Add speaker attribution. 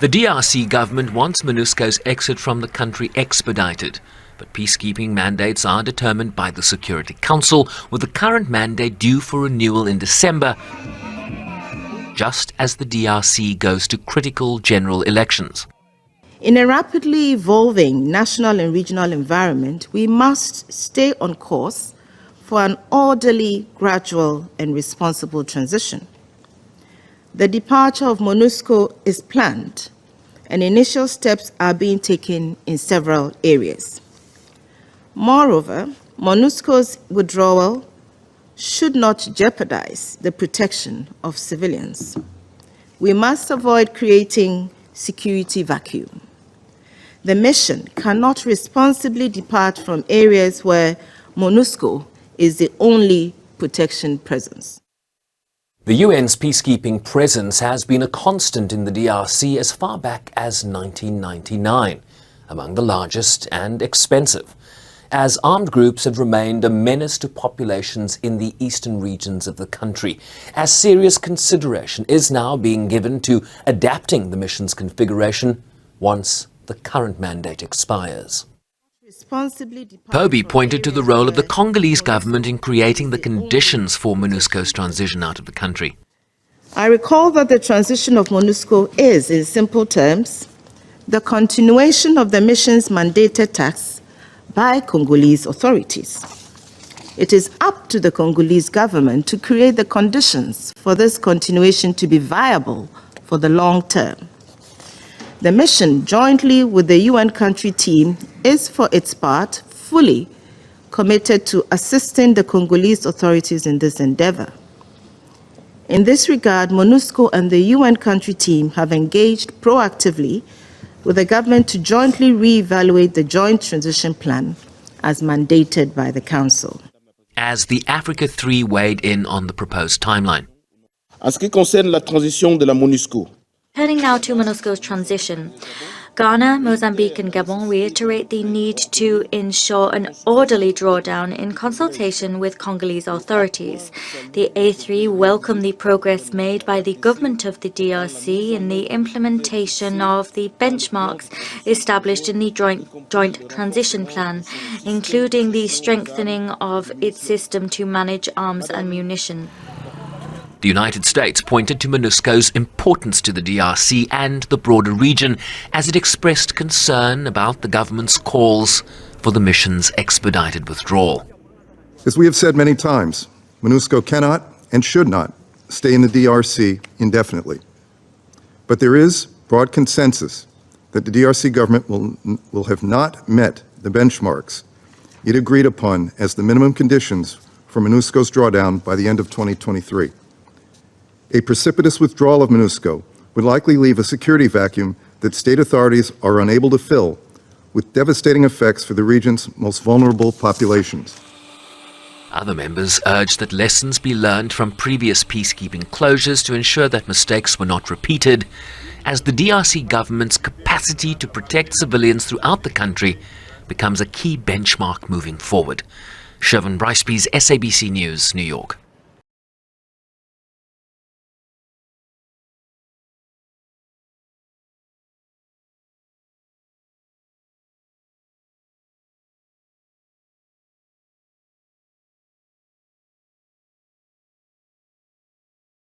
Speaker 1: The DRC government wants MONUSCO's exit from the country expedited, but peacekeeping mandates are determined by the Security Council, with the current mandate due for renewal in December, just as the DRC goes to critical general elections.
Speaker 2: In a rapidly evolving national and regional environment, we must stay on course for an orderly, gradual and responsible transition. The departure of MONUSCO is planned, and initial steps are being taken in several areas. Moreover, MONUSCO's withdrawal should not jeopardize the protection of civilians. We must avoid creating security vacuum. The mission cannot responsibly depart from areas where MONUSCO is the only protection presence.
Speaker 1: The UN's peacekeeping presence has been a constant in the DRC as far back as 1999, among the largest and expensive, as armed groups have remained a menace to populations in the eastern regions of the country, as serious consideration is now being given to adapting the mission's configuration once the current mandate expires. Pobee pointed to the role of the Congolese government in creating the conditions for MONUSCO's transition out of the country.
Speaker 2: I recall that the transition of MONUSCO is, in simple terms, the continuation of the mission's mandated tasks by Congolese authorities. It is up to the Congolese government to create the conditions for this continuation to be viable for the long term. The mission, jointly with the UN country team, is for its part fully committed to assisting the Congolese authorities in this endeavor. In this regard, MONUSCO and the UN country team have engaged proactively with the government to jointly re-evaluate the joint transition plan as mandated by the Council.
Speaker 1: As the Africa 3 weighed in on the proposed timeline.
Speaker 3: En ce qui concerne la transition de la MONUSCO,
Speaker 4: turning now to MONUSCO's transition, Ghana, Mozambique and Gabon reiterate the need to ensure an orderly drawdown in consultation with Congolese authorities. The A3 welcome the progress made by the government of the DRC in the implementation of the benchmarks established in the joint transition plan, including the strengthening of its system to manage arms and munition.
Speaker 1: The United States pointed to MONUSCO's importance to the DRC and the broader region as it expressed concern about the government's calls for the mission's expedited withdrawal.
Speaker 5: As we have said many times, MONUSCO cannot and should not stay in the DRC indefinitely. But there is broad consensus that the DRC government will have not met the benchmarks it agreed upon as the minimum conditions for MONUSCO's drawdown by the end of 2023. A precipitous withdrawal of MONUSCO would likely leave a security vacuum that state authorities are unable to fill, with devastating effects for the region's most vulnerable populations.
Speaker 1: Other members urged that lessons be learned from previous peacekeeping closures to ensure that mistakes were not repeated, as the DRC government's capacity to protect civilians throughout the country becomes a key benchmark moving forward. Siobhan Briceby's SABC News, New York.